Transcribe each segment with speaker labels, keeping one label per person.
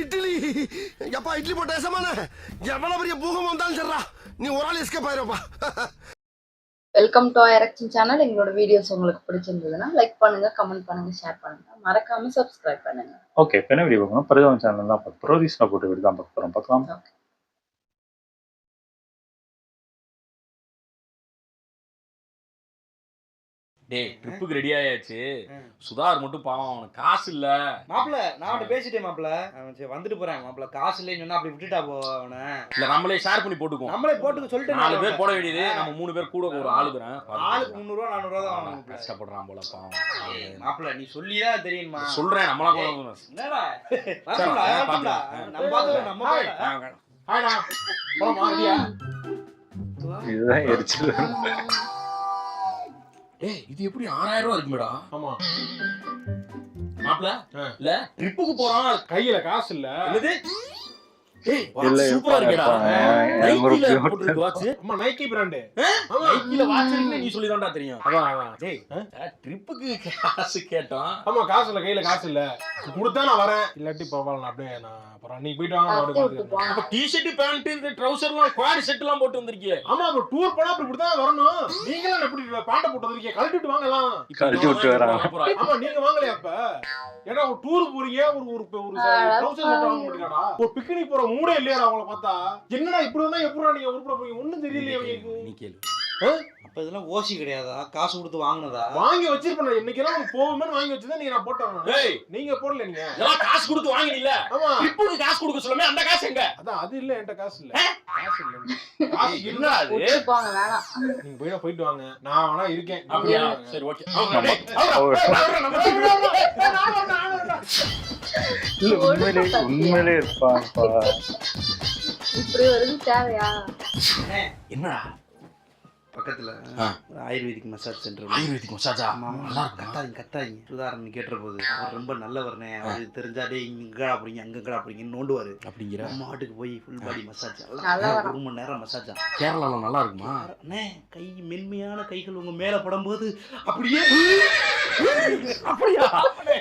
Speaker 1: இட்லி எப்பா இட்லி போட்ட சமான எவ்வளவு பெரிய பூகம் வந்தாலும் சரிடா நீ ஒரு ஆள் எஸ்கேப் ஆயிருப்பா.
Speaker 2: வெல்கம் டு ஐரக்ஷன் சேனல். எங்களோட வீடியோஸ் உங்களுக்கு பிடிச்சிருந்ததுன்னா லைக் பண்ணுங்க, கமெண்ட் பண்ணுங்க, ஷேர் பண்ணுங்க, மறக்காம சப்ஸ்கிரைப் பண்ணுங்க.
Speaker 3: ஓகே, இப்போ என்ன வீடியோ பார்க்கணும்? பரிதாபம் சேனல் தான் பார்க்க போகிறோம். ரீசனாக போட்டு வீடு தான் பார்க்க போகிறோம். பார்க்கலாம்.
Speaker 4: டேய், ட்ரிப்புக்கு ரெடி ஆயாச்சு. சுதார் மட்டும் பாவம், அவனுக்கு காசு இல்ல.
Speaker 5: மாப்பிள்ள நான் அவன் பேசிட்டேன் மாப்பிள்ள. அவன் சரி வந்துட்டு போறேன் மாப்பிள்ள. காசு இல்லைன்னு சொன்னா அப்படி விட்டுட்டா போ அவனை. இல்ல
Speaker 4: நம்மளே ஷேர் பண்ணி போட்டுக்குவோம்.
Speaker 5: நம்மளே போட்டுக்க சொல்லிட்டு
Speaker 4: 4 பேர் போட வேண்டியது. நம்ம 3 பேர் கூட ஒரு ஆளுக்குறேன்.
Speaker 5: ஆளுக்கு 300 ரூபா 400 ரூபா தான் வாங்குவோம்.
Speaker 4: கஷ்டப்படுறான் போல பாவம்.
Speaker 5: மாப்பிள்ள நீ சொல்லிதான் தெரியுமா?
Speaker 4: சொல்றேன் நம்மளா போறோம்.
Speaker 5: என்னடா மாப்பிள்ள நம்ம பாத்து நம்ம போறோம்.
Speaker 4: ஹாய்டா போமா ரெடியா?
Speaker 3: இதுதான் எரிச்சல்.
Speaker 4: ஏய், இது எப்படி 6000 ரூபாய் இருக்குமேடா?
Speaker 6: ஆமா
Speaker 4: மாப்ள இல்ல ட்ரிப்புக்கு போறோம்,
Speaker 6: கையில காசு இல்ல.
Speaker 4: என்னது? ஏய்,
Speaker 3: இல்ல
Speaker 4: சூப்பரா இருக்குடா. நைக்கில போட்டுருக்கு வாட்ச்.
Speaker 6: அம்மா நைக்கி பிராண்ட்.
Speaker 4: நைக்கில வாட்ச் இருக்குன்னு நீ சொல்லிதான்டா தெரியும்.
Speaker 6: அதான்
Speaker 4: டேய், ட்ரிப்புக்கு காசு கேட்டோம்.
Speaker 6: ஆமா காசு இல்ல, கையில காசு இல்ல. கொடுத்தா நான் வரேன், இல்லாட்டி பரவாயில்ல நான் அப்படியே நான் அப்புறம் நீ போயிட்டு வாங்க.
Speaker 4: அப்ப டி-ஷர்ட் பேண்ட் இந்த ட்ரவுசர்லாம் குவாட் செட் எல்லாம் போட்டு வந்திருக்கீங்க.
Speaker 6: ஆமா அப்ப டூர் போனா அப்படி இப்படி தான் வரணும். நீங்களும் எப்படி பேண்ட போட்டு வந்திருக்கீங்க? கழட்டிட்டு வாங்கலாம்.
Speaker 3: கழட்டி விட்டு வராங்க.
Speaker 6: ஆமா நீங்க வாங்கலையா அப்ப? ஏன்னா ஒரு டூர் போறீங்க, ஒரு ட்ரவுசர் செட் வாங்க மாட்டீங்கடா. ஒரு பிக்னிக் போற மூடே இல்லையா அவங்கள பார்த்தா? என்னடா இப்படி வந்தா எப்பறா நீங்க உருப்பட போறீங்க? ஒண்ணும் தெரியலையே உங்களுக்கு.
Speaker 4: நீ கேளு.
Speaker 5: அப்ப இதெல்லாம் ஓசி கிடையாதா? காசு கொடுத்து வாங்குனதா?
Speaker 6: வாங்கி வச்சிருப்பேன். இன்னைக்கெல்லாம் போகுமே வாங்கி வச்சுதான் நீங்க நான் போட்டேன்.
Speaker 4: ஏய்,
Speaker 6: நீங்க போடல. நீங்க
Speaker 4: எல்லாம் காசு கொடுத்து வாங்கினீல.
Speaker 6: ஆமா
Speaker 4: ட்ரிப்புக்கு காசு கொடுக்க சொல்லமே, அந்த காசு எங்க?
Speaker 6: அதான் அது இல்ல, என்கிட்ட காசு இல்ல. காசு இல்ல. காசு
Speaker 4: என்னடா அது?
Speaker 2: போங்க வேணாம்.
Speaker 6: நீங்க போயிட்டு வாங்க, நான் வேணா இருக்கேன்.
Speaker 4: அப்படியா? சரி ஓகே.
Speaker 3: உண்மையிலே இருப்பான்ப்பா.
Speaker 2: இப்படி வருது தேவையா?
Speaker 4: என்னடா
Speaker 5: பக்கத்துல ஆயுர்வேதிக் மசாஜ் சென்டர்.
Speaker 4: ஆயுர்வேதிக் மசாஜா? நல்லா இருக்கு.
Speaker 5: கத்தாதீங்க சுதாரணி கேட்டுற போது அவர் ரொம்ப நல்லவர்னே. அவரு தெரிஞ்சாலே இங்கடா அப்படிங்க அங்கடா அப்படிங்கன்னு நோண்டுவாரு.
Speaker 4: அப்படிங்கிற
Speaker 5: நம்ம ஆட்டுக்கு போய் ஃபுல் பாடி மசாஜ். 1 மணி நேரம் மசாஜா.
Speaker 4: கேரளால நல்லா இருக்குமா?
Speaker 5: அண்ணே கை மென்மையான கைகள் உங்க மேல படும்போது அப்படியே
Speaker 4: அப்படியா?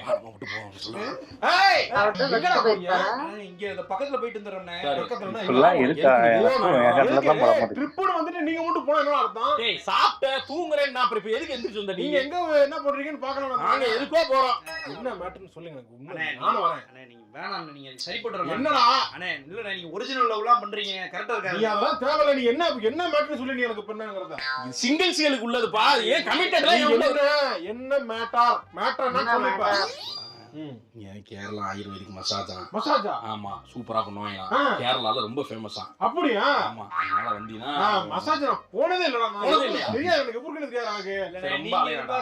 Speaker 4: நம்ம மட்டும் போவோம் சொல்லுங்க.
Speaker 6: ஏய்
Speaker 2: அவர்ட்ட வெட்ட போயிட்டாரா?
Speaker 5: இங்க இந்த பக்கத்துல போயிட்டு வந்துறேன்னே.
Speaker 6: பக்கத்துலனா
Speaker 3: ஃபுல்லா இருக்கா? எங்கடல தான் போட மாட்டேங்குது.
Speaker 6: ட்ரிப்னு வந்துட்டு நீங்க மட்டும் போனா என்ன அர்த்தம்?
Speaker 4: டேய், சாப்பிட்ட தூங்குறேன். நான் இப்ப எதுக்கு எந்திரிச்சு வந்த?
Speaker 6: நீங்க எங்க என்ன பண்றீங்கன்னு பார்க்கலாம்.
Speaker 4: நாங்க எதுக்கோ போறோம்.
Speaker 6: என்ன மேட்டர்னு சொல்லுங்க எனக்கு.
Speaker 5: அண்ணே
Speaker 6: நானும் வரேன்.
Speaker 5: அண்ணே நீங்க வேணாம், நீங்க சரி பண்றீங்க.
Speaker 6: என்னடா
Speaker 5: அண்ணே இல்ல நீங்க ஒரிஜினல் லவ்லாம் பண்றீங்க. கரெக்ட்டா
Speaker 6: நீ
Speaker 5: இருக்கா?
Speaker 6: அதெல்லாம் தேவையில்ல. நீ என்ன மேட்டர்னு சொல்லி நீ எனக்கு பண்ணங்கறத.
Speaker 4: இது சிங்கிள்ஸ்களுக்கு உள்ளதுப்பா. ஏன் கமிட்டட்லாம் ஏன் உள்ள?
Speaker 6: என்ன மேட்டர் என்ன சொல்லுப்பா.
Speaker 4: கேரளா ஆயுர்வேதிக் மசாஜா?
Speaker 6: மசாஜா?
Speaker 4: ஆமா, சூப்பரா பண்ணுவாங்க. கேரளால ரொம்ப ஃபேமஸா.
Speaker 6: அப்படியா?
Speaker 4: ஆமா, அதனால வந்தீனா
Speaker 6: மசாஜ் நான் போனதே இல்லடா. நான்
Speaker 4: போனதே இல்லையா?
Speaker 6: தெரியாது எனக்கு. எப்படி தெரியாது எனக்கு.
Speaker 4: ரொம்ப அலையடா.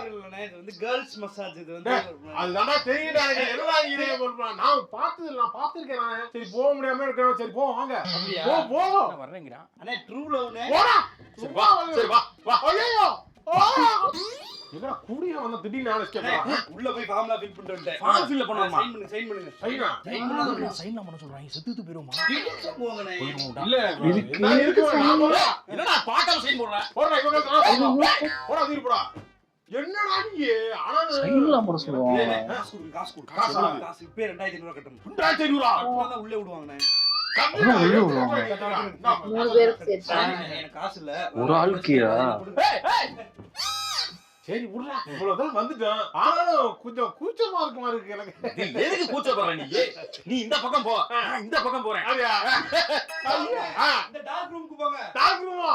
Speaker 5: இது வந்து கேர்ள்ஸ் மசாஜ். இது வந்து
Speaker 6: அதுதான்டா தெரியுடா எனக்கு. என்னடா இதே சொல்றான். நான் பாத்துர்க்கேன் நான். சரி போக முடியாம இருக்கேன். சரி போ வாங்க.
Speaker 5: அப்படியா?
Speaker 6: போ
Speaker 4: நான் வரேங்கடா.
Speaker 5: அண்ணே ட்ரூ லவ்னே.
Speaker 6: போடா.
Speaker 4: சரி வா, சரி வா வா.
Speaker 6: ஐயோ என்னடா கூடிய வந்த திடீர்னு நான் எஸ்கேப்.
Speaker 5: உள்ள போய் ஃபார்முலா ஃபில் பண்ணிட்டு வந்துட்டேன்.
Speaker 4: ஃபார்ம் ஃபில் பண்ணுமா?
Speaker 5: சைன் பண்ணுங்க.
Speaker 6: ஐயா
Speaker 4: சைன்லாம் பண்ண சொல்றாங்க. செத்துட்டு போயிடுமா?
Speaker 5: போங்கண்ணே.
Speaker 6: இல்ல நீ இருக்க நான் போறேன்.
Speaker 4: என்னடா பார்க்காம சைன் போடுற?
Speaker 6: போடா இவங்க போடா தீர்ப்படா. என்னடா நீ ஆனா
Speaker 3: சைன்லாம் போட சொல்லுவாங்க.
Speaker 5: காசு கொடு. காசு இப்ப 2500 கட்டணும்.
Speaker 6: 2500
Speaker 5: அப்பதான் உள்ளே விடுவாங்கண்ணே.
Speaker 2: 3 பேருக்கு சேர்த்து.
Speaker 5: எனக்கு காசு இல்ல.
Speaker 3: ஒரு ஆளுக்கியா?
Speaker 6: சரி விடுறா. இவ்வளவுதான் வந்துட்டேன். ஆனாலும் கொஞ்சம் கூச்சமா இருக்கு மாதிரி இருக்கு எனக்கு.
Speaker 4: நீ எதுக்கு கூச்சப்படுற நீ? நீ இந்த பக்கம் போ, நான் இந்த பக்கம் போறேன்.
Speaker 6: அப்படியா?
Speaker 5: இந்த டார்க் ரூமுக்கு போங்க.
Speaker 6: டார்க் ரூமா?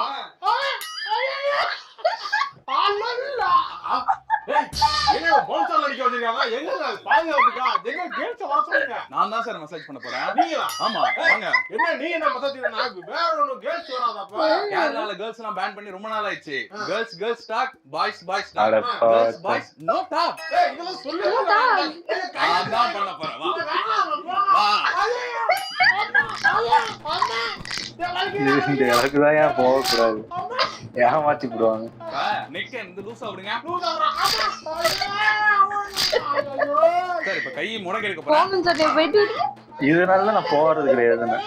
Speaker 6: என்ன போன்சால் அடிக்க வச்சிருக்காங்க? எங்க பாதுகாப்புக்கா? எங்க கேட்ஸ் வர சொல்லுங்க.
Speaker 7: நான் தான் சார் மசாஜ் பண்ண போறேன்.
Speaker 6: நீங்களா?
Speaker 7: ஆமா வாங்க.
Speaker 6: என்ன நீ என்ன மசாஜ் நான் வேற ஒண்ணு கேட்ஸ் வராதப்ப.
Speaker 7: கேரளால கேர்ள்ஸ் எல்லாம் பேன் பண்ணி ரொம்ப நாள் ஆயிடுச்சு. கேர்ள்ஸ் டாக், பாய்ஸ்
Speaker 3: அட
Speaker 7: talk. Girls boys no talk.
Speaker 6: ஏய் இதெல்லாம் சொல்லுங்க.
Speaker 7: நான் தான் பண்ண போறேன். வா
Speaker 3: இந்த இடத்துக்கு தான் ஏன் போகக்கூடாது? ஏமாத்தி போடுவாங்க.
Speaker 7: நெக் இந்த லூசா விடுங்க. சார் இப்ப கை முடக்கி எடுக்க போறேன்.
Speaker 2: போங்கன்னு சொல்லி போயிட்டு விடுங்க.
Speaker 3: இதனால நான் போறது கிடையாதுன்னு.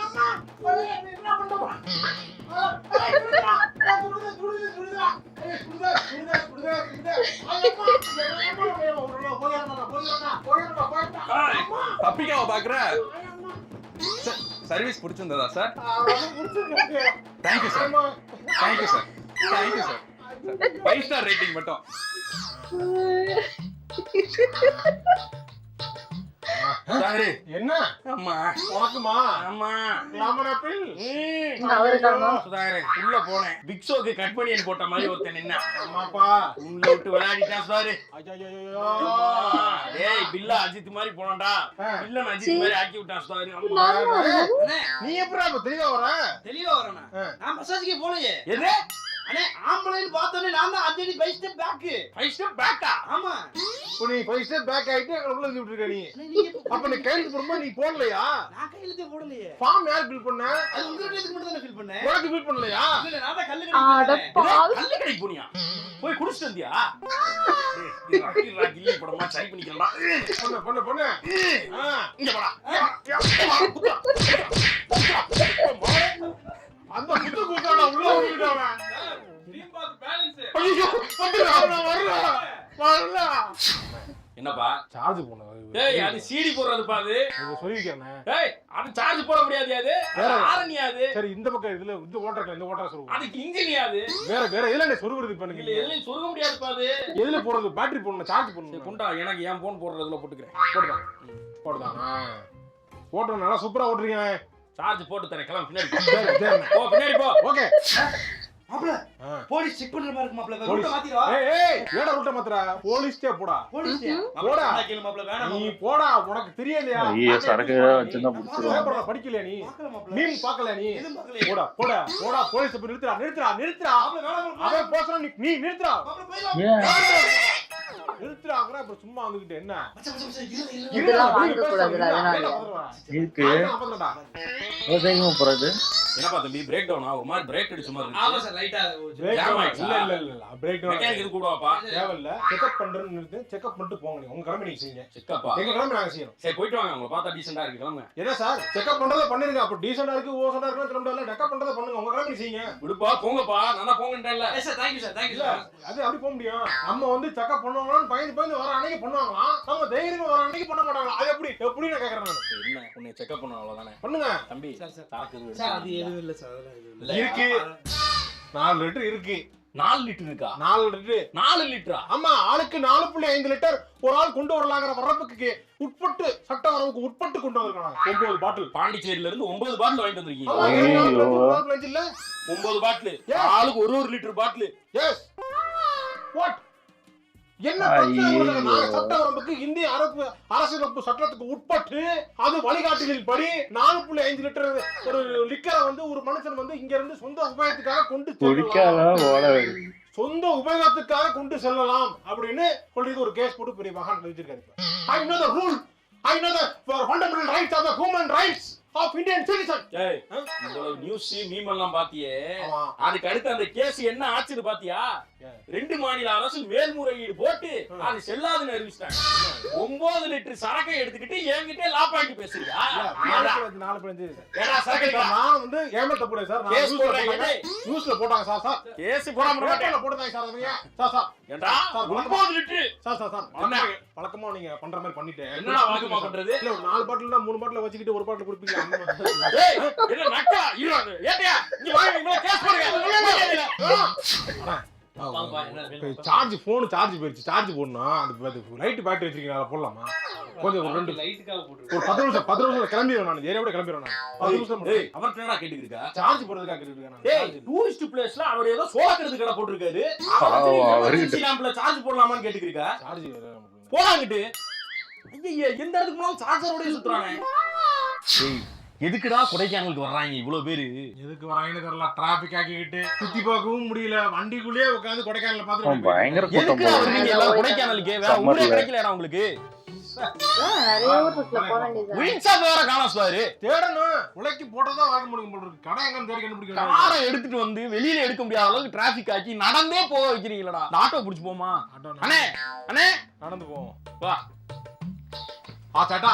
Speaker 7: தப்பிக்காம பாக்குற சர்வீஸ் பிடிச்சிருந்ததா sir? Thank you sir, thank you sir, thank you sir. 5 star rating மட்டும். சாரு
Speaker 6: என்ன
Speaker 7: அம்மா
Speaker 6: உனக்குமா?
Speaker 7: ஆமா
Speaker 6: லெமன் ஆப்பிள்.
Speaker 2: அவருக்காமா
Speaker 7: சுதாகரே உள்ள போனேன். பிக் ஷோக்கு கட் பண்ணியன் போட்ட மாதிரி ஒருத்தன் நின்னா.
Speaker 6: ஆமாப்பா.
Speaker 7: உள்ள விட்டு விளையாடிட்டான் சுதாகரே.
Speaker 6: ஐயோ.
Speaker 7: டேய் பில்லா அஜித் மாதிரி போனடா. பில்லன் அஜித் மாதிரி ஆக்கி விட்டான் சுதாகரே.
Speaker 6: நீ எப்படா இப்ப தெளிவா வர?
Speaker 5: தெளிவா வரேனா? நான் மசாஜ்க்கே போலையே.
Speaker 7: எது?
Speaker 5: அண்ணே ஆம்பளைன்னு பார்த்தோன்னே நான் தான் அஞ்சடி 5 ஸ்டெப் பேக்.
Speaker 7: 5 ஸ்டெப் பேக்கா?
Speaker 5: ஆமா.
Speaker 6: இப்போ நீ 5 ஸ்டெப் பேக் ஆயிட்டு உள்ள வந்து விட்டுருக்க நீ.
Speaker 5: நீங்க
Speaker 6: அப்ப நீ கையெழுத்து போடும்போது நீ போடலையா?
Speaker 5: நான் கையிலதே போடலையே.
Speaker 6: ஃபார்ம் யார் ஃபில் பண்ண?
Speaker 5: அது உங்க வீட்டுக்கு மட்டும் தான் ஃபில் பண்ணேன்.
Speaker 6: உனக்கு ஃபில் பண்ணலையா?
Speaker 5: இல்ல நான் தான் கல்லு
Speaker 2: அட
Speaker 5: கட்டி
Speaker 2: பாவி.
Speaker 7: கல்லு கடைக்கு போனியா? போய் குடிச்சிட்டு வந்தியா? கில்லி படமா ட்ரை பண்ணிக்கிறேன்டா.
Speaker 6: பொண்ணு.
Speaker 7: இங்க போடா.
Speaker 6: அந்த புத்து கூட்டாடா உள்ள ஓடிட்டானே. ஐயோ வரல.
Speaker 7: என்னப்பா?
Speaker 6: சார்ஜ் போன.
Speaker 7: டேய் அது சிடி போடுறதுப்பா அது.
Speaker 6: சொல்லிருக்கேனே.
Speaker 7: டேய் அது சார்ஜ் போட முடியாது அது. ஆரணியா அது.
Speaker 6: சரி இந்த பக்கம் இதுல இந்த ஓட்டர்ல இந்த ஓட்டர் சொல்லுங்க.
Speaker 7: அதுக்கு இன்ஜினியா அது.
Speaker 6: வேற எதுல நீ சொருகுறது
Speaker 7: இல்ல
Speaker 6: பண்ணுங்க.
Speaker 7: எல்லாம் சொருக முடியாதுப்பா அது.
Speaker 6: எதுல போறது? பேட்டரி போடணும், சார்ஜ்
Speaker 7: சரி
Speaker 6: பண்ணணும்.
Speaker 7: கொண்டா எனக்கு என் போன் போடுறதுல போட்டுக்கிறேன்.
Speaker 6: போடுதான். போட்டு நல்லா சூப்பரா ஓட்டுறீங்க.
Speaker 7: சார்ஜ் போட்டு தரேன். கிளம்பு பின்னாடி போ.
Speaker 6: சரி.
Speaker 7: போ பின்னாடி போ.
Speaker 6: ஓகே.
Speaker 5: மாப்ள போலீஸ் செக் பண்ற மாதிரி இருக்கு மாப்ள. ரூட்ட மாத்திரவா?
Speaker 6: ஏய் ஏடா ரூட்ட மாத்திரா? போலீஸ்டே போடா.
Speaker 5: போலீஸ்
Speaker 6: போடா.
Speaker 5: கேளு மாப்ள வேணாம்.
Speaker 6: நீ போடா. உனக்கு தெரியலையா?
Speaker 3: ஐயோ சரக்கு வச்சிருந்தா பிடிச்சிருவாங்க.
Speaker 6: பேப்பர்ல படிக்கலையா நீ?
Speaker 5: பார்க்கல மாப்ள.
Speaker 6: மீம் பார்க்கல நீ?
Speaker 5: எதுவும் பார்க்கல.
Speaker 6: போடா போலீஸ் போய் நிறுத்துடா.
Speaker 5: மாப்ள வேணாம்.
Speaker 6: அவன் போறா நீ நிறுத்துடா.
Speaker 5: மாப்ள போயிடலாம்.
Speaker 6: நிறுத்துறாங்கற அப்புறம் சும்மா வந்துகிட்டு என்ன?
Speaker 5: மச்சான் இரு.
Speaker 2: இதெல்லாம் வாங்க கூடாதுடா அதனால.
Speaker 3: இருக்கு ஓசையும் போறது.
Speaker 7: என்னப்பா தம்பி பிரேக் டவுனா? ஒரு மாதிரி பிரேக் அடிச்ச மாதிரி
Speaker 5: ஆமா
Speaker 7: இருக்கு.
Speaker 5: சார் லைட்டா
Speaker 6: இல்ல பிரேக் டவுன்
Speaker 7: மெக்கானிக் இது கூடவாப்பா?
Speaker 6: தேவையில்ல. செக்அப் பண்றேன்னு நிறுத்து. செக்அப் பண்ணிட்டு போங்க நீ. உங்க கடமை நீங்க செய்யுங்க.
Speaker 7: செக்கப்பா.
Speaker 6: எங்க கடமை நாங்க செய்யறோம்.
Speaker 7: சரி போயிட்டு வாங்க. உங்களை பார்த்தா டீசெண்டா இருக்கு. கிளம்புங்க.
Speaker 6: என்ன சார் செக்அப் பண்றத பண்ணிருங்க. அப்ப டீசெண்டா இருக்கு ஓசண்டா இருக்கு சொல்ல முடியல. செக்அப் பண்றத பண்ணுங்க. உங்க கடமை நீங்க செய்யுங்க.
Speaker 7: விடுப்பா போங்கப்பா. நான் தான் போங்கன்றேன்ல.
Speaker 5: Yes sir thank you sir. Thank you
Speaker 6: இல்ல
Speaker 5: சார்.
Speaker 6: அது அப்படி போக முடியும். நம்ம வந்து செக்அப் பண்ணுவாங்களான்னு பயந்து வர அன்னைக்கு பண்ணுவாங்களாம். நம்ம தைரியமா வர அன்னைக்கு பண்ண மாட்டாங்களா? அது எப்படி நான் கேக்குறேன் நான்.
Speaker 7: என்ன உன்னை செக்அப் பண்ண அவ்வளவுதானே.
Speaker 6: பண்ணுங்க
Speaker 7: தம்பி
Speaker 5: சார்
Speaker 7: சாக்கு இது
Speaker 5: சார் அது எதுவும் இல்ல சார். அதெல்லாம் எதுவும் இல்ல.
Speaker 6: இருக்கு. 4 லிட்டர் இருக்கு.
Speaker 7: 4 லிட்டர் இருக்கா?
Speaker 6: 4 லிட்டர்.
Speaker 7: 4 லிட்டரா?
Speaker 6: ஆமா ஆளுக்கு 4.5 லிட்டர் ஒரு ஆள் கொண்டு வரலாங்கிற வரப்புக்கு உட்பட்டு சட்ட வரவுக்கு உட்பட்டு கொண்டு வந்திருக்காங்க. 9 பாட்டில்.
Speaker 7: பாண்டிச்சேரியில இருந்து 9 பாட்டில் வாங்கிட்டு வந்திருக்கீங்க.
Speaker 6: ஆமா,
Speaker 3: ஐயோ.
Speaker 6: 4.5 இல்ல
Speaker 7: 9 பாட்டில்.
Speaker 6: Yes.
Speaker 7: ஆளுக்கு ஒரு லிட்டர் பாட்டில்.
Speaker 6: எஸ் வாட் என்ன
Speaker 3: ஐயோ.
Speaker 6: சட்ட வரம்புக்கு இந்திய அரசியலமைப்பு சட்டத்துக்கு உட்பட்டு அது வழிகாட்டுதலின் படி 4.5 லிட்டர் ஒரு லிக்கரை வந்து ஒரு மனுஷன் வந்து இங்க இருந்து சொந்த உபயோகத்துக்காக கொண்டு
Speaker 3: குடிக்காத
Speaker 6: செல்லலாம்.
Speaker 3: ஓட
Speaker 6: சொந்த உபயோகத்துக்காக கொண்டு செல்லலாம் அப்படின்னு சொல்லிட்டு ஒரு கேஸ் போட்டு பெரிய மகான் வச்சிருக்காரு. I know the rule. I know the fundamental rights of the human rights of Indian citizen.
Speaker 7: ஏய் இவ்வளவு நியூஸ் மீம் எல்லாம் பாத்தியே.
Speaker 6: ஆமா.
Speaker 7: அதுக்கு அடுத்து அந்த கேஸ் என்ன ஆச்சுன்னு பாத்தியா? 2 மாநில அரசு மேல்முறையீடு போட்டு அது செல்லாதுன்னு அறிவிச்சிட்டாங்க. 9 லிட்டர் சரக்கை எடுத்துக்கிட்டு என்கிட்ட லாப்பாக்கி பேசுறியா?
Speaker 6: 4.5
Speaker 7: ஏடா சரக்கு
Speaker 6: நான் வந்து ஏமாத்த போறேன் சார்.
Speaker 7: கேஸ் போடுறாங்க.
Speaker 6: நியூஸ்ல போட்டாங்க சார்.
Speaker 7: கேஸ் போடாம விட மாட்டேன்.
Speaker 6: பேப்பர்ல போடுறாங்க சார். அதுங்க சார்.
Speaker 7: ஏண்டா 9 லிட்டர்
Speaker 6: சார்.
Speaker 7: என்ன?
Speaker 6: பழக்கமா நீங்க பண்ற மாதிரி பண்ணிட்டேன்.
Speaker 7: என்னடா வழக்கமா பண்றது?
Speaker 6: இல்ல ஒரு 4 பாட்டில்னா 3 பாட்டில் வச்சுக்கிட்டு ஒரு பாட்டில் குடிப்பீங்க.
Speaker 7: ஏய் என்ன நக்கா இருங்க. ஏட்டியா இங்க வாங்க. இங்க கேஸ் போடுங்க.
Speaker 6: சார்ஜ் போன் சார்ஜ் போயிடுச்சு. சார்ஜ் போடணும். அந்த லைட் பேட்டரி வச்சிருக்கீங்க அதை போடலாமா? கொஞ்சம் ஒரு 2
Speaker 5: லைட்டுக்காக போட்டு
Speaker 6: ஒரு 10 நிமிஷம் கிளம்பிடுவேன் நான். ஏரியா விட கிளம்பிடுவேன் நான். 10 நிமிஷம்
Speaker 7: ஏய் அவர்ட்ட என்னடா கேட்டுட்டு இருக்கா?
Speaker 6: சார்ஜ் போடுறதுக்காக கேட்டுட்டு இருக்கேன்
Speaker 7: ஏய்
Speaker 6: நான்.
Speaker 7: டூரிஸ்ட் பிளேஸ்ல அவர் ஏதோ சோலாக்கிறது கடை போட்டுருக்காரு.
Speaker 3: அவர்கிட்ட
Speaker 7: லாம்ப்ல சார்ஜ் போடலாமான்னு கேட்டுட்டு இருக்கா?
Speaker 6: சார்ஜ்
Speaker 7: போடாங்கிட்டு ஐயா எந்த இடத்துக்கு போனாலும் சார்ஜரோடய சுத்துறானே. ஏய் எதுக்குடா கொடைக்கானலுக்கு வர்றாங்க இவ்வளவு பேரு?
Speaker 6: எதுக்கு வராங்கன்னு தெரியல. டிராபிக் ஆக்கிக்கிட்டு சுத்தி பார்க்கவும் முடியல. வண்டிக்குள்ளேயே உட்காந்து கொடைக்கானல பாத்துட்டு
Speaker 3: பயங்கர கூட்டம்
Speaker 7: எதுக்குடா
Speaker 3: போகுது.
Speaker 7: வர்றீங்க எல்லாரும் கொடைக்கானலுக்கு? வேற ஊரே கிடைக்கலடா உங்களுக்கு?
Speaker 2: நிறைய ஊர் இருக்குல்ல போக வேண்டியது.
Speaker 7: வின்சா வேற காணோம் சார்.
Speaker 6: தேடணும். உழைக்கி போட்டதான் வாங்க முடியும் போல இருக்கு. கடை எங்கன்னு தேடி கண்டுபிடிக்கணும்.
Speaker 7: காரை எடுத்துட்டு வந்து வெளியில எடுக்க முடியாத அளவுக்கு டிராபிக் ஆக்கி நடந்தே போக வைக்கிறீங்களடா. ஆட்டோ புடிச்சு போமா? அண்ணே அண்ணே
Speaker 6: நடந்து போவோம்.
Speaker 7: வா.
Speaker 6: சேட்டா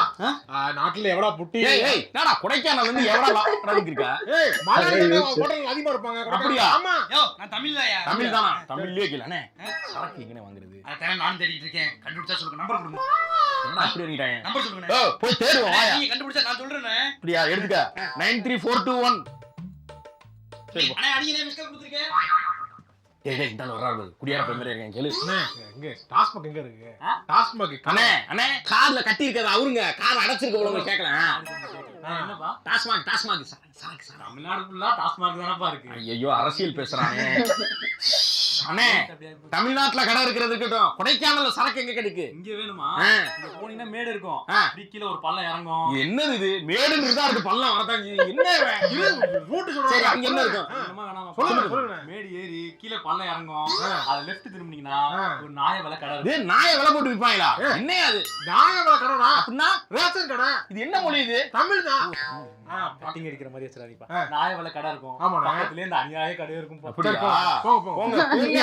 Speaker 6: நாட்டுல எவ்வளோ புட்டி.
Speaker 7: ஏய் என்னடா கொடைக்கானல்ல இருந்து எவ்வளவு நடந்துக்கு இருக்கா?
Speaker 6: ஏய் மலையாளி ஹோட்டல் அதிகமா இருப்பாங்க.
Speaker 7: அப்படியா?
Speaker 6: ஆமா.
Speaker 5: யோ நான் தமிழ்லயா?
Speaker 7: தமிழ் தானா? தமிழ்லயே கேளு அண்ணே. சரக்கு எங்கனே வாங்குறது?
Speaker 5: அத நானும் தேடிட்டு இருக்கேன். கண்டுபிடிச்சா சொல்லுங்க. நம்பர் கொடுங்க.
Speaker 4: என்ன அப்படி பண்ணிட்டாங்க?
Speaker 5: நம்பர் சொல்லுங்க.
Speaker 4: போய் தேடுவோம் வாயா.
Speaker 5: நீங்க கண்டுபிடிச்சா நான் சொல்றேனே.
Speaker 4: அப்படியா எடுத்துக்க 93421. சரி போ.
Speaker 5: அண்ணே அடிங்க மிஸ் கால் கொடுத்துருக்கேன்.
Speaker 4: டேய் இந்த ஆள் வர்றாரு குடியார பேமரே இருக்கேன் கேளு.
Speaker 6: எங்க டாஸ்மாக் எங்க இருக்கு? டாஸ்மாக்
Speaker 4: அண்ணே அண்ணே கார்ல கட்டி இருக்கறது அவருங்க. கார் அடைச்சிருக்க போல கேக்கலாம்.
Speaker 7: என்னப்பா
Speaker 4: டாஸ்மாக் சாக்கு
Speaker 7: தமிழ்நாடு ஃபுல்லா டாஸ்மாக் தானப்பா இருக்கு.
Speaker 4: ஐயோ அரசியல் பேசுறானே. அண்ணே தமிழ்நாட்டுல கடை இருக்கிறது இருக்கட்டும், கொடைக்கானல்ல சரக்கு எங்க கிடைக்கு?
Speaker 7: இங்க வேணுமா?
Speaker 4: ஆ.
Speaker 7: இங்க போனீங்கன்னா மேடு இருக்கும்.
Speaker 4: ஆ.
Speaker 7: அப்படி கீழே ஒரு பள்ளம் இறங்கும்.
Speaker 4: இது என்னது இது? மேடுன்னு இருந்தா இருக்கு பள்ளம் வரதான் செய்யுது. என்ன இவன்?
Speaker 6: ரூட்
Speaker 4: சரி
Speaker 6: சொல்றாங்க.
Speaker 4: அங்க என்ன இருக்கும்?
Speaker 7: என்னமா வேணாமா?
Speaker 6: சொல்லுங்க.
Speaker 7: மேடு ஏறி கீழே பள்ளம் இறங்கும். அது லெஃப்ட் திரும்பினீங்கன்னா ஒரு நாய விலை கடை
Speaker 4: இது
Speaker 7: இருக்கு.
Speaker 4: நாயை விலை போட்டு விற்பாங்களா? என்னையா அது?
Speaker 6: நியாயமா கடனா?
Speaker 4: அப்படின்னா
Speaker 6: ரேஷன் கடை.
Speaker 4: இது என்ன மொழி இது?
Speaker 6: தமிழ் தான்.
Speaker 7: கட்டிங் அடிக்கிற மாதிரி வச்சிடாதீப்பா.
Speaker 6: ஆ.
Speaker 7: நாய விலை கடை இருக்கும்.
Speaker 6: ஆமாண்ணே.
Speaker 7: பக்கத்துலயே இந்த அநியாய கடை இருக்கும்.
Speaker 4: அப்படியா?
Speaker 6: போங்க போங்க.
Speaker 4: போங்க போங்க.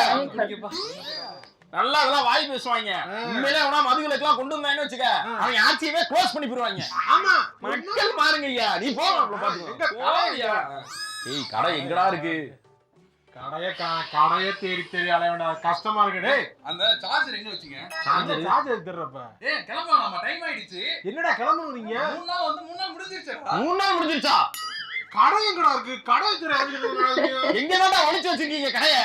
Speaker 4: நல்லா அதெல்லாம் வாய் பேசுவாங்க. உண்மையிலே அவனா மதுகளுக்கெல்லாம் கொண்டு வந்தான்னு வச்சுக்க, அவங்க ஆட்சியவே க்ளோஸ் பண்ணி போடுவாங்க.
Speaker 6: ஆமா.
Speaker 4: மக்கள் பாருங்க ஐயா, நீ போங்க பாத்துக்கோ. ஏய் கடை எங்கடா இருக்கு?
Speaker 6: கடைய தேடி தேடி அலைய வேண்டாம். கஷ்டமா இருக்கு. டேய்
Speaker 5: அந்த சார்ஜர் எங்க வச்சீங்க?
Speaker 6: சார்ஜர் தர்றப்ப.
Speaker 5: ஏய் கிளம்பலாம், நம்ம டைம் ஆயிடுச்சு.
Speaker 6: என்னடா கிளம்பணும் நீங்க?
Speaker 5: 3 நாள் வந்து 3 நாள் முடிஞ்சிருச்சு.
Speaker 4: 3 நாள் முடிஞ்சிருச்சா?
Speaker 6: கடை எங்கடா இருக்கு? கடை தெரியாது.
Speaker 4: எங்கதான் ஒளிச்சு வச்சிருக்கீங்க கடைய?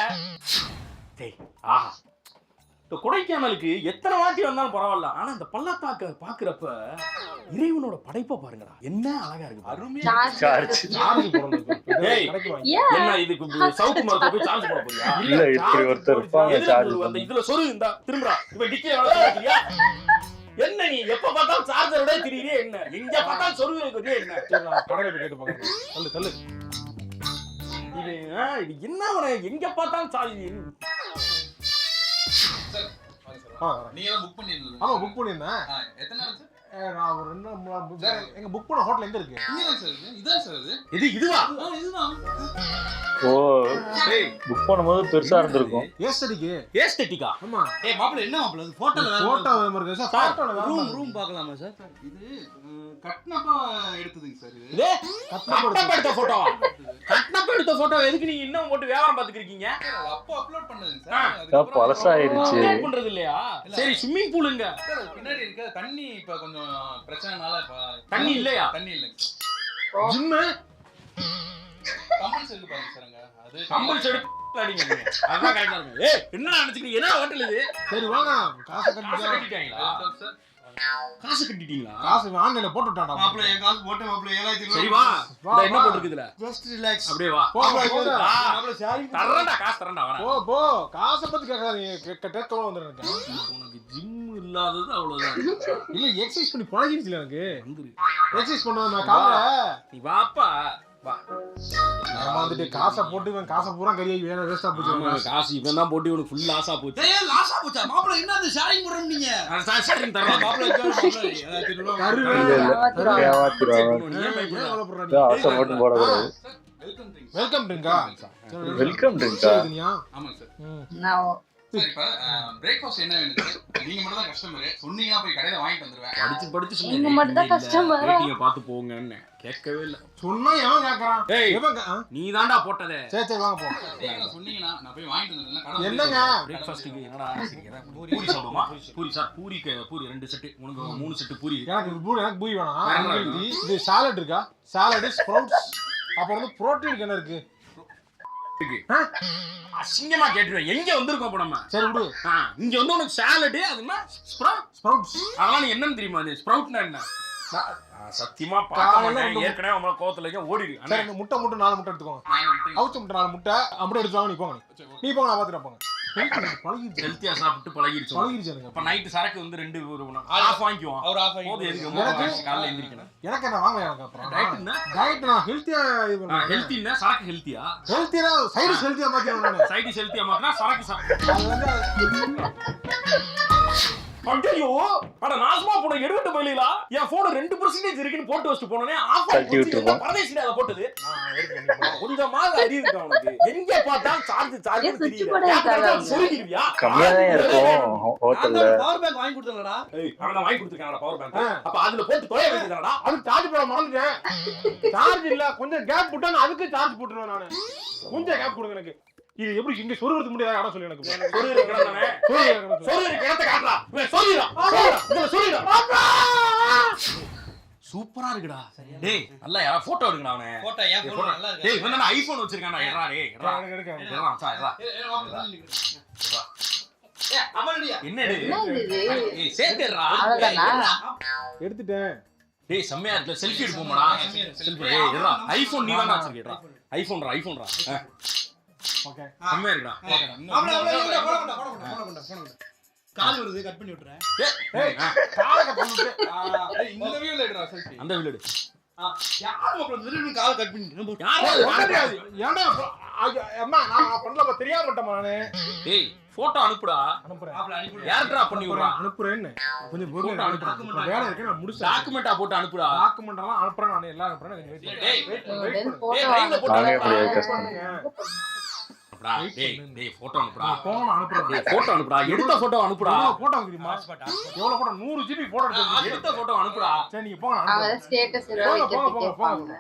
Speaker 7: டேய் ஆஹா. இந்த கொடைக்கானலுக்கு எத்தனை வாட்டி வந்தாலும் பரவாயில்ல, ஆனா இந்த பள்ளத்தாக்க பாக்குறப்ப இறைவனோட படைப்பை பாருங்கடா, என்ன அழகா இருக்கு. அருமையா
Speaker 2: சார்ஜ்
Speaker 6: சார்ஜ் போடணும்.
Speaker 4: டேய்,
Speaker 6: கடைக்கு வாங்க.
Speaker 2: ஏன்
Speaker 4: என்ன இதுக்கு சவுக்கு மரத்துல போய் சார்ஜ் போட போறியா?
Speaker 3: இல்ல இப்படி ஒருத்தர் இருப்பாங்க
Speaker 4: எதுல
Speaker 3: சார்ஜ்
Speaker 4: போடுவ? அந்த
Speaker 3: பண்ணி.
Speaker 4: இதுல சொரு இந்தா திரும்புறா. இப்ப டிக்கில வேலை பார்க்கறியா? என்ன நீ எப்ப பார்த்தாலும் சார்ஜரோட திரியிறியே என்ன? எங்க பார்த்தாலும் சொருகு வைக்கறியே என்ன?
Speaker 6: சரி, நான் கடையில போய் கேட்டு பாக்குறேன். தள்ளு தள்ளு.
Speaker 4: இது என்ன அவன எங்க பார்த்தாலும் சார்ஜ்.
Speaker 5: நீங்க தான் புக் பண்ணிருந்தீங்க.
Speaker 6: ஆமா புக் பண்ணிருந்தேன்.
Speaker 5: எத்தனை நாள் சார்?
Speaker 6: நான் ஒரு 2 3 எங்க புக் பண்ண ஹோட்டல் எங்க இருக்கு?
Speaker 5: இங்க தான் சார் இது. இதான் சார் இது.
Speaker 4: இது இதுவா?
Speaker 5: இதுதான்.
Speaker 3: ஓ
Speaker 4: டேய்
Speaker 3: புக் பண்ணும்போது பெருசா இருந்திருக்கும்.
Speaker 6: ஏஸ்தடிக்கு.
Speaker 4: ஏஸ்தெட்டிக்கா?
Speaker 6: ஆமா.
Speaker 5: ஏய் மாப்ள என்ன மாப்ள இது போட்டோல
Speaker 6: போட்டோ இருக்கு சார். போட்டோல
Speaker 5: ரூம் பார்க்கலாமா சார்? இது கட்னப்பா எடுத்ததுங்க சார் இது.
Speaker 4: இதே கட்னப்ப எடுத்த போட்டோவா? கட்னப்ப எடுத்த போட்டோ எதுக்கு நீங்க இன்னும் போட்டு வியாபாரம் பாத்துக்கிருக்கீங்க?
Speaker 5: சார் அப்போ அப்லோட் பண்ணதுங்க
Speaker 4: ஆ.
Speaker 5: சார். அதுக்கப்புறம்
Speaker 3: பழசாயிருச்சு.
Speaker 4: அப்லோட் பண்றது இல்லையா? சரி ஸ்விம்மிங் பூலுங்க.
Speaker 5: சார் அது பின்னாடி இருக்க தண்ணி இப்ப கொஞ்சம் பிரச்சனைனால இப்ப
Speaker 4: தண்ணி இல்லையா?
Speaker 5: தண்ணி இல்லைங்க.
Speaker 6: ஜிம்
Speaker 5: கம்பல்ஸ் இருக்கு பாருங்க சார் அங்க. அது
Speaker 4: கம்பல் செடு அடிங்க நீங்க. அதான் கரெக்ட்டா இருக்கு. ஏய் என்ன நினைச்சிட்டீங்க? என்ன ஹோட்டல் இது?
Speaker 6: சரி வாங்க. காசு
Speaker 4: காசு
Speaker 6: கட்டிட்டா.
Speaker 4: கட்டிட்டீங்களா?
Speaker 5: சார்
Speaker 4: காசு கட்டிட்டீங்களா?
Speaker 6: காசு ஆன்லைன்ல போட்டு விட்டாடா.
Speaker 5: மாப்ள என் காசு போட்டு மாப்ள 7000
Speaker 4: சரி வா. இந்த என்ன போட்டுருக்கு இதுல?
Speaker 5: Just relax.
Speaker 4: அப்படியே வா.
Speaker 6: போ போ.
Speaker 4: வா.
Speaker 6: மாப்ள ஷேரிங்
Speaker 4: தரேன்டா காசு தரேன்டா வரேன்.
Speaker 6: போ போ. காசை பத்தி கேட்காதீங்க. கேட்டதோட வந்துறேன்.
Speaker 4: உனக்கு ஜிம் இல்லாதது அவ்வளவுதான்.
Speaker 6: இல்ல எக்ஸர்சைஸ் பண்ணி பழகிடுச்சுல எனக்கு.
Speaker 4: வந்துரு.
Speaker 6: எக்ஸர்சைஸ் பண்ணா நான் காலைல
Speaker 4: நீ வாப்பா வா.
Speaker 6: நான் வந்துட்டு காசை போட்டு இவன் காசை பூரா கறியாகி வேற வேஸ்டா
Speaker 4: ஆமா,
Speaker 6: போச்சு.
Speaker 4: காசு இவன் தான் போட்டு உனக்கு ஃபுல் லாஸா போச்சு.
Speaker 5: ஏய் லாஸா போச்சா? மாப்ள என்ன அது ஷேரிங் பண்றோம் நீங்க?
Speaker 4: சரி தரேன்.
Speaker 5: மாப்ள
Speaker 6: கரு
Speaker 3: இல்ல இல்ல ஏமாத்திடுவாங்க.
Speaker 4: நீ ஏன் பயப்படுற?
Speaker 3: ஆசை மட்டும் போடக்கூடாது.
Speaker 5: Welcome drinks.
Speaker 6: வெல்கம் ட்ரிங்கா.
Speaker 3: வெல்கம் ட்ரிங்கா?
Speaker 5: ஆமாங்க சார்.
Speaker 2: நான்
Speaker 5: சார் இப்ப பிரேக்ஃபாஸ்ட் என்ன வேணும் சார்? நீங்க மட்டும் தான் கஸ்டமர். சொன்னீங்கன்னா போய் கடையில வாங்கிட்டு வந்துருவேன்.
Speaker 4: படிச்சு சொன்னேன்.
Speaker 2: நீங்க மட்டும் தான் customer ஆ?
Speaker 4: ரேட்டிங்க பார்த்து போங்கன்னு கேட்கவே இல்ல.
Speaker 6: சொன்னா எவன் கேக்குறான்?
Speaker 4: ஏய்
Speaker 6: எவன்
Speaker 4: நீ தான்டா போட்டதே.
Speaker 6: சரி சரி வாங்க போ.
Speaker 5: நீங்க சொன்னீங்கன்னா நான் போய் வாங்கிட்டு வந்துடுறேன். கடை
Speaker 6: என்னங்க?
Speaker 4: பிரேக்ஃபாஸ்ட்க்கு என்னடா பூரி சாப்பிடுமா? பூரி சார் பூரி 2 செட் உனக்கு 3 செட் பூரி.
Speaker 6: எனக்கு பூரி வேணாம்.
Speaker 4: வேணாம்.
Speaker 6: உங்களுக்கு இது சாலட் இருக்கா? Salad sprouts. அப்புறம் வந்து புரோட்டீன் என்ன இருக்கு?
Speaker 4: அசிங்கமா கேட்டுருவேன். எங்க வந்திருக்கோம் அப்ப நம்ம?
Speaker 6: சரி விடு.
Speaker 4: இங்க வந்து உனக்கு சாலட் அது என்ன
Speaker 6: ஸ்ப்ரவுட்ஸ்.
Speaker 4: அதெல்லாம் நீ என்னன்னு தெரியுமா? அது ஸ்ப்ரவுட்னா என்ன? சத்தியமா பார்க்க மாட்டேன். ஏற்கனவே உங்களை கோவத்துல ஓடிடு.
Speaker 6: சரி இந்த முட்டை 4 முட்டை எடுத்துக்கோங்க. அவுச்ச முட்டை 4 முட்டை. அப்படியே எடுத்து வாங்க. நீ போங்க. நீ போங்க, நான் பாத்துட்டு போங்க. பழகிடுச்சு.
Speaker 4: ஹெல்த்தியா சாப்பிட்டு பழகிடுச்சு.
Speaker 6: எனக்கு.
Speaker 4: அப்ப நைட் சரக்கு வந்து 2 ஆஃப் வாங்கிக்குவோம்.
Speaker 5: அவர் ஆஃப்
Speaker 4: போது
Speaker 5: ஆகி
Speaker 4: எதுக்கு
Speaker 6: எனக்கு-
Speaker 4: காலையில எந்திரிக்கணும்.
Speaker 6: எனக்கு என்ன வாங்க எனக்கு அப்புறம்.
Speaker 4: டயட்னா
Speaker 6: டயட் நான் ஹெல்த்தியா இது பண்ணுவேன்.
Speaker 4: ஹெல்த்தினா சரக்கு ஹெல்த்தியா?
Speaker 6: ஹெல்த்தியா சைடு ஹெல்த்தியா மாத்திடுவேன் நானு.
Speaker 4: சைடு ஹெல்த்தியா மாத்தினா சரக்கு
Speaker 6: அது வந்து
Speaker 4: ஐயோ அட நாசமா போன எடுவிட்டு போயிலா. என் போன் 2% இருக்குன்னு போட்டு வச்சுட்டு போனனே ஆஃப்
Speaker 3: தட்டி விட்டுருவோம்.
Speaker 4: பரதேசில அத போட்டது. கொஞ்சமா அறிவு இருக்கா உனக்கு? எங்க பார்த்தா சார்ஜ்
Speaker 2: ஏன் switch போட இருக்காதா?
Speaker 4: சொல்லிடுவியா?
Speaker 3: கம்மியா தான் இருக்கும் ஹோட்டல்ல.
Speaker 5: பவர் பேங்க் வாங்கி கொடுத்தலடா.
Speaker 4: ஏய் அவன வாங்கி கொடுத்துட்டாங்கடா பவர் பேங்க். அப்ப அதுல போட்டு தொலைய வேண்டியதாடா.
Speaker 6: அது சார்ஜ் போட மறந்துட்டேன். சார்ஜ் இல்ல. கொஞ்சம் கேப் விட்டா நான் அதுக்கு சார்ஜ் போட்டுருவேன் நானு. கொஞ்சம் கேப் கொடுங்க எனக்கு. இது எப்படி இங்க சொருவதுக்கு முடியாத இடம் சொல்லு எனக்கு.
Speaker 4: சொரு இருக்கிறதானே.
Speaker 6: சொருவு
Speaker 4: சொரு இருக்கிறத காட்டுடா. இவன் சொல்லிடா. இதுல சொல்லிடா. இருக்குடா. டேய் நல்லா யாரா போட்டோ எடுங்கடா அவனே.
Speaker 5: போட்டோ ஏன் போட்டோ நல்லா இருக்கு.
Speaker 4: டேய் இவன் தான ஐபோன் வச்சிருக்கான்டா. எட்றா டேய் எட்றா. எட்றா சார் எட்றா.
Speaker 5: அமல்டியா
Speaker 4: என்ன டேய்?
Speaker 2: என்ன இது?
Speaker 4: ஏய் சேட்டேறா.
Speaker 2: அவ்வளவுதானா?
Speaker 6: எடுத்துட்டேன்.
Speaker 4: டேய் செம்மையா இருக்கு. செல்ஃபி எடுப்போம்டா. செல்ஃபி டேய் எட்றா. ஐபோன் நீ தான வச்சிருக்கடா. ஐபோன்டா.
Speaker 6: ஓகே.
Speaker 4: செம்மையா இருக்குடா.
Speaker 5: கால் வருது கட் பண்ணி விட்டுறேன்.
Speaker 6: ஏய் கால கட் பண்ணிட்டு
Speaker 5: இந்த வியூல எடுடா செல்ஃபி.
Speaker 4: அந்த வில்லு எடு.
Speaker 5: யார் மக்கள் திடீர்னு கால் கட் பண்ணி
Speaker 4: யாரா?
Speaker 6: ஏன்டா அம்மா நான் பண்ணலப்பா தெரியாம விட்டேன் நானு.
Speaker 4: டேய் போட்டோ அனுப்புடா.
Speaker 6: அனுப்புறேன்.
Speaker 5: மாப்ள அனுப்பி
Speaker 4: யார்டா பண்ணி விடுறா?
Speaker 6: அனுப்புறேன்னு கொஞ்சம் பொறுமையா
Speaker 4: போட்டோ
Speaker 6: அனுப்புறேன். வேலை இருக்கு நான் முடிச்சேன்.
Speaker 4: டாக்குமெண்டா போட்டு அனுப்புடா.
Speaker 6: டாக்குமெண்ட் எல்லாம் அனுப்புறேன். நான் எல்லாம் அனுப்புறேன். நீங்க வெயிட்
Speaker 4: டேய்
Speaker 6: பண்ணுங்க.
Speaker 2: photo
Speaker 4: டேய் லைன்ல போட்டு
Speaker 3: நானே
Speaker 4: அனுப்புடா.
Speaker 3: அப்படியே கஷ்டம்.
Speaker 4: அனுப்புடா. டேய் போட்டோ அனுப்புடா.
Speaker 6: போன் அனுப்புறேன்.
Speaker 4: டேய் போட்டோ அனுப்புடா. எடுத்த போட்டோ அனுப்புடா.
Speaker 6: எவ்வளவு போட்டோ தெரியுமா? எவ்வளவு போட்டோ? 100 GB போட்டோ எடுத்து
Speaker 4: எடுத்த போட்டோ அனுப்புடா.
Speaker 6: சரி நீங்க போங்க
Speaker 2: அவங்க
Speaker 6: அனுப்புறேன்.
Speaker 2: ஸ்டேட்டஸ் ஏதாவது வைக்கிறதுக்கு கேட்பாங்க.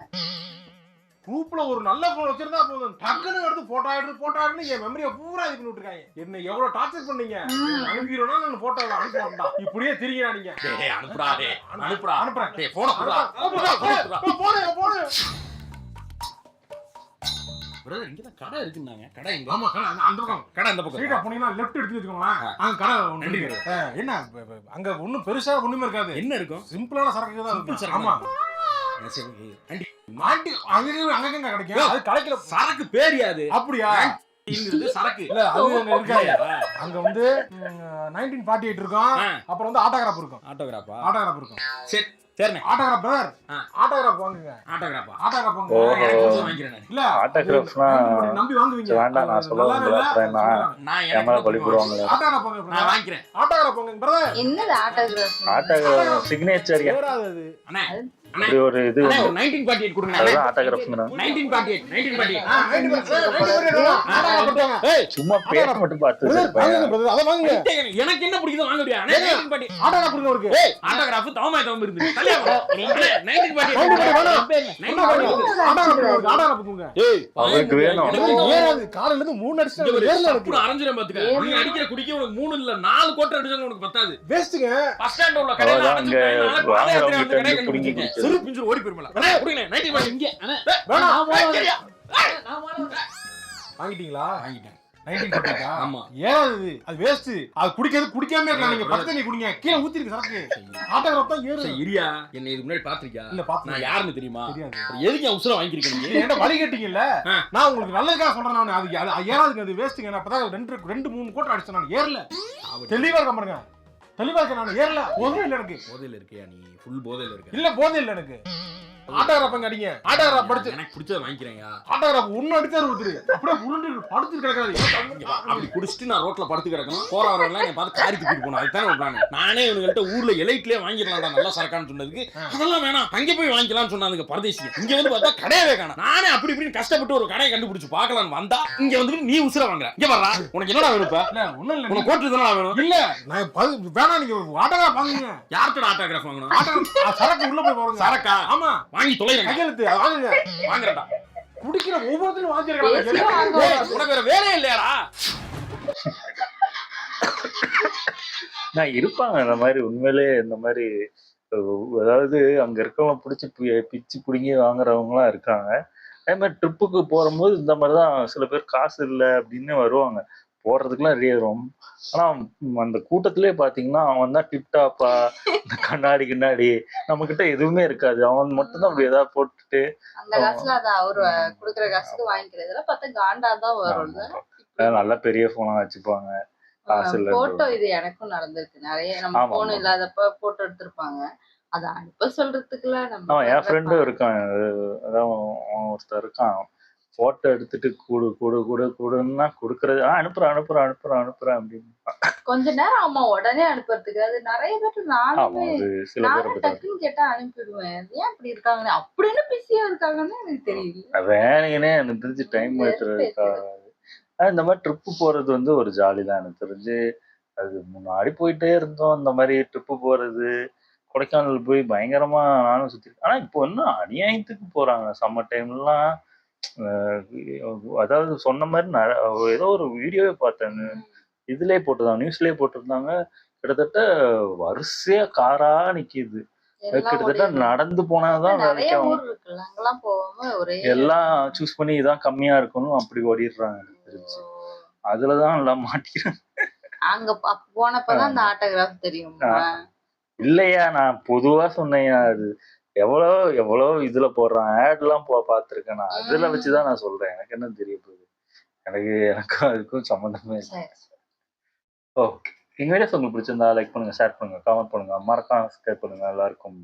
Speaker 6: குரூப்ல ஒரு நல்ல போன் வச்சிருந்தா போதும். டக்குன்னு எடுத்து போட்டோ எடுத்து என் மெமரியை பூரா இது பண்ணி விட்டுருக்காங்க. என்ன எவ்வளவு டார்ச்சர் பண்ணீங்க? அனுப்பிடுறோம்னா நான் போட்டோ அனுப்புறேன்டா. இப்படியே திரிகிறா நீங்க.
Speaker 4: டேய் அனுப்புடா. டேய் அனுப்புடா.
Speaker 6: அனுப்புறேன்.
Speaker 4: டேய் போன் அனுப்புடா.
Speaker 6: போடு.
Speaker 4: பிரதர் இங்க தான் கடை இருக்குன்னாங்க. கடை எங்க?
Speaker 6: ஆமா அந்த பக்கம்
Speaker 4: கடை அந்த பக்கம்.
Speaker 6: ஸ்ட்ரைட்டா போனீங்கன்னா லெஃப்ட் எடுத்து வச்சுக்கோங்களேன். அங்க கடை ஒண்ணு இருக்கு. என்ன அங்க ஒண்ணும் பெருசா ஒண்ணுமே இருக்காது.
Speaker 4: என்ன இருக்கும்?
Speaker 6: சிம்பிளான சரக்கு தான்
Speaker 4: Simple
Speaker 6: இருக்கும்.
Speaker 4: சரக்கு
Speaker 6: ஆமா.
Speaker 4: சரி ஆண்டி
Speaker 6: ஆண்டி அங்க கிடைக்கும். அது கடைக்குள்ள
Speaker 4: சரக்கு பேரியாது.
Speaker 6: அப்படியா?
Speaker 4: இங்கிறது சரக்கு.
Speaker 6: இல்ல அது அங்க இருக்காது. அங்க வந்து 1948 இருக்கும். அப்புறம் வந்து ஆட்டோகிராஃப் இருக்கும்.
Speaker 4: ஆட்டோகிராஃபா?
Speaker 6: இருக்கும்.
Speaker 4: சரி சரிண்ணே.
Speaker 6: Autograph brother. ஆட்டோகிராஃப் வாங்குங்க.
Speaker 4: ஆட்டோகிராஃபா?
Speaker 6: ஆட்டோகிராஃப்
Speaker 3: ஓ.
Speaker 6: வாங்குங்க.
Speaker 4: வாங்கிக்கிறேன்.
Speaker 6: இல்ல
Speaker 3: ஆட்டோகிராஃப்னா
Speaker 6: நம்பி வாங்குவீங்க.
Speaker 3: வேண்டாம் நான் சொல்ல
Speaker 6: நல்லா
Speaker 3: அப்புறம்
Speaker 6: இல்ல.
Speaker 4: நான்
Speaker 3: ஏமா
Speaker 4: எனக்கு
Speaker 3: பழி போடுவாங்களே.
Speaker 6: ஆட்டோகிராஃப் வாங்குங்க
Speaker 4: நான்
Speaker 6: பிரதர்.
Speaker 4: வாங்கிக்கிறேன்.
Speaker 6: ஆட்டோகிராஃப் வாங்குங்க பிரதர்.
Speaker 2: என்னது ஆட்டோகிராஃப்?
Speaker 3: ஆட்டோகிராஃப் சிக்னேச்சர்
Speaker 6: ஏறாது அது.
Speaker 4: அண்ணே
Speaker 3: இப்படி ஒரு இது
Speaker 4: அண்ணே
Speaker 3: வந்து
Speaker 4: ஒரு 1948 கொடுங்க.
Speaker 3: அதுதான் ஆட்டோகிராஃப்ங்கண்ணா.
Speaker 4: 1948.
Speaker 6: ஆட்டோகிராஃப் கொடுத்தாங்க.
Speaker 4: ஏய்
Speaker 3: சும்மா பேர் மட்டும் பார்த்து
Speaker 6: பிரதர் வாங்குங்க
Speaker 3: வச்சிருப்பேன்.
Speaker 6: பிரதர். அத வாங்குங்க.
Speaker 4: எனக்கு என்ன பிடிக்குதோ வாங்க முடியா? அண்ணே 1948.
Speaker 6: ஆட்டோகிராஃப் கொடுங்க அவருக்கு.
Speaker 4: ஏய் ஆட்டோகிராஃப் தவமாய் தவம் இருந்து. தள்ளியா போ. அண்ணே 1948.
Speaker 6: ஆட்டோகிராஃப் கொடுங்க.
Speaker 4: ஏய்
Speaker 3: அவருக்கு வேணும்.
Speaker 6: ஏறாது. காலையில இருந்து 3 அடிச்சு ஏறல இருக்கு.
Speaker 4: அப்புறம் அரைஞ்சிரம் பாத்துக்க. நீ அடிக்கிற குடிக்க உனக்கு 3 இல்ல 4 கோட்டை அடிச்சாலும் உனக்கு பத்தாது.
Speaker 6: வேஸ்ட்ங்க.
Speaker 4: பஸ் ஸ்டாண்ட் உள்ள கடையில
Speaker 3: அவ்வளவுதான்
Speaker 4: அடைஞ்சு
Speaker 3: இங்க
Speaker 4: நாளைக்கு பாதயாத்திரை அந்த கடை
Speaker 3: வாங்குறவங்க
Speaker 4: கண்டுபிடிச்சிங்க.
Speaker 3: கிட்ட
Speaker 4: சிறு பிஞ்சு ஓடி போயிருமல. அண்ணே குடிங்க 1948 இங்க. அண்ணே
Speaker 6: வேணாம்.
Speaker 4: வாங்கிட்டேன்.
Speaker 6: வாங்கிட்டீங்களா?
Speaker 4: 1948. ஆமா.
Speaker 6: ஏறாது. அது வேஸ்ட். அது குடிக்காம இருக்கலாம். நீங்க பச்சை தண்ணி குடிங்க. கீழ ஊத்திருக்கு சரக்கு. ஆட்டோகிராஃப் தான் ஏறு.
Speaker 4: சரி இரியா. என்ன இது முன்னாடி பாத்திருக்கியா?
Speaker 6: இல்ல பாத்து.
Speaker 4: நான் யாருன்னு தெரியுமா?
Speaker 6: தெரியாது.
Speaker 4: அப்புறம் எதுக்கு என் உசுர வாங்கிருக்கீங்க நீங்க?
Speaker 6: ஏன்டா வழி கேட்டீங்கல்ல? நான் உங்களுக்கு நல்லதுக்காக சொல்றேன். நான் அது ஏறாதுங்க. அது வேஸ்ட்ங்க. நான் அப்பதான் 2 3 கோட்டை அடிச்சேன். நான் ஏறல. தெளிவா இருக்க பாருங்க. தெளிவா இருக்க. நான் ஏறல. போதே இல்ல எனக்கு.
Speaker 4: போதையில இருக்கியா நீ? ஃபுல் போதையில இருக்க.
Speaker 6: இல்ல போதே இல்ல எனக்கு. ஆட்டோகிராஃப் அடிங்க. ஆட்டோகிராஃப் படிச்சு
Speaker 4: எனக்கு பிடிச்சத வாங்கிக்கிறேன்யா.
Speaker 6: ஆட்டோகிராஃப் ஒண்ணு அடிச்சாரு ஒருத்தர். அப்படியே உருண்டு படுத்து கிடக்காது.
Speaker 4: அப்படி குடிச்சிட்டு நான் ரோட்ல படுத்து கிடக்கணும். போறவரெல்லாம் என்னை பார்த்து காரி தூக்கிட்டு போகணும். அதுதான் ஒரு பிளான். நானே இவங்கள்ட்ட ஊர்ல எலைட்லயே வாங்கிடலாம்டா நல்லா சரக்கான்னு சொன்னதுக்கு அதெல்லாம் வேணாம் அங்கே போய் வாங்கிக்கலாம்னு சொன்னாங்க பரதேசிங்க. இங்க வந்து பார்த்தா கடையவே காணோம். நானே அப்படி இப்படின்னு கஷ்டப்பட்டு ஒரு கடையை கண்டுபிடிச்சு பார்க்கலாம்னு வந்தா இங்க வந்து நீ உசுர வாங்குற. இங்க வர்றா உனக்கு என்னடா வேணும்? இப்ப
Speaker 6: இல்ல ஒண்ணும் இல்ல.
Speaker 4: உனக்கு கோட்டு தானே வேணும்?
Speaker 6: இல்ல நான் வேணாம். நீங்க ஆட்டோகிராஃப் வாங்குங்க.
Speaker 4: யார்கிட்ட ஆட்டோகிராஃப் வாங்கணும்?
Speaker 6: சரக்கு உள்ள போய் பாருங்க.
Speaker 4: சரக்கா?
Speaker 6: ஆமா.
Speaker 4: வாங்கி தொலைறேன்.
Speaker 6: கையெழுத்து வாங்குங்க.
Speaker 4: வாங்குறடா.
Speaker 6: குடிக்கிற ஒவ்வொருத்தரும் வாங்கிருக்காங்க.
Speaker 4: உனக்கு வேற வேலையே இல்லையாடா?
Speaker 3: நான் இருப்பாங்க இந்த மாதிரி உண்மையிலே இந்த மாதிரி அதாவது அங்க இருக்கவங்க பிடிச்சி பிச்சு பிடிங்கி வாங்குறவங்கலாம் இருக்காங்க. அதே மாதிரி ட்ரிப்புக்கு போகும்போது இந்த மாதிரிதான் சில பேர் காசு இல்லை அப்படின்னு வருவாங்க. போடுறதுக்குலாம் ரெடி ஆயிரும். ஆனா அந்த கூட்டத்திலே பாத்தீங்கன்னா அவன் தான் டிப்டாப்பா இந்த கண்ணாடி நம்ம கிட்ட எதுவுமே இருக்காது. அவன் மட்டும் தான் அப்படி ஏதாவது போட்டுட்டு
Speaker 2: அந்த காசுல அது அவரு குடுக்குற காசுக்கு வாங்கிக்கிறதுல பார்த்தா காண்டா தான் வரும்.
Speaker 3: நல்லா பெரிய போனா வச்சுப்பாங்க. காசு இல்ல
Speaker 2: போட்டோ இது எனக்கும் நடந்திருக்கு. நிறைய நம்ம
Speaker 3: ஆமா,
Speaker 2: போன்
Speaker 3: ஆமா.
Speaker 2: இல்லாதப்ப போட்டோ எடுத்திருப்பாங்க. அத அனுப்ப சொல்றதுக்குள்ள நம்ம
Speaker 3: என் ஃப்ரெண்டும் இருக்கான். அதான் அவன் ஒருத்தர் இருக்கான். போட்டோ எடுத்துட்டு கூடுன்னா கொடுக்கறது அனுப்புறேன் அப்படின்னு.
Speaker 2: கொஞ்ச நேரம் ஆமா உடனே அனுப்புறதுக்கு அது நிறைய பேர் நானுமே
Speaker 3: அது சில பேர்
Speaker 2: நானும் டக்குன்னு கேட்டா அனுப்பிடுவேன். ஏன் அப்படி இருக்காங்க? அப்படின்னு பிஸியா இருக்காங்கன்னு எனக்கு தெரியல.
Speaker 3: வேணுங்கன்னே எனக்கு தெரிஞ்சு டைம் எடுத்துறதுக்காக. இந்த மாதிரி ட்ரிப்பு போறது வந்து ஒரு ஜாலி தான் எனக்கு தெரிஞ்சு. அது முன்னாடி போயிட்டே இருந்தோம். இந்த மாதிரி ட்ரிப்பு போறது கொடைக்கானல் போய் பயங்கரமா நானும் சுத்தி. ஆனா இப்போ இன்னும் அநியாயத்துக்கு போறாங்க. சம்மர் டைம்லாம் அதாவது சொன்ன மாதிரி ஏதோ ஒரு வீடியோவே பார்த்தேன். இதுலயே போட்டுருந்தாங்க, நியூஸ்லயே போட்டிருந்தாங்க. கிட்டத்தட்ட வரிசையா காரா நிக்குது.
Speaker 2: எல்லாம்
Speaker 3: கிட்டத்தட்ட
Speaker 2: ஓடிடுறாங்க.
Speaker 3: நடந்து போனாதான்
Speaker 2: நிறைய
Speaker 3: வேலைக்கு அவங்க
Speaker 2: ஊர் இருக்குல்ல, அங்கெல்லாம் போகாம ஒரே
Speaker 3: எல்லாம் சூஸ் பண்ணி இதான் கம்மியா இருக்கணும் அப்படி ஓடிடுறாங்க எனக்கு தெரிஞ்சு. அதுலதான் எல்லாம் மாட்டிக்கிறாங்க.
Speaker 2: அங்க போனப்பதான் அந்த ஆட்டோகிராஃப் தெரியுமா?
Speaker 3: இல்லையா, நான் பொதுவா சொன்னேன். அது எவ்வளோ எவ்வளோ இதுல போடுறான் ஆட் எல்லாம் பாத்துருக்கேன். நான் அதுல வச்சுதான் நான் சொல்றேன். எனக்கு என்ன தெரிய போகுது. எனக்கும் அதுக்கும் சம்மந்தமே இல்லை.
Speaker 2: சரி, சரி.
Speaker 3: ஓகே, எங்க வீடியோஸ் உங்களுக்கு பிடிச்சிருந்தா லைக் பண்ணுங்க, ஷேர் பண்ணுங்க, கமெண்ட் பண்ணுங்க, மறக்காம சப்ஸ்கிரைப் பண்ணுங்க. எல்லாருக்கும்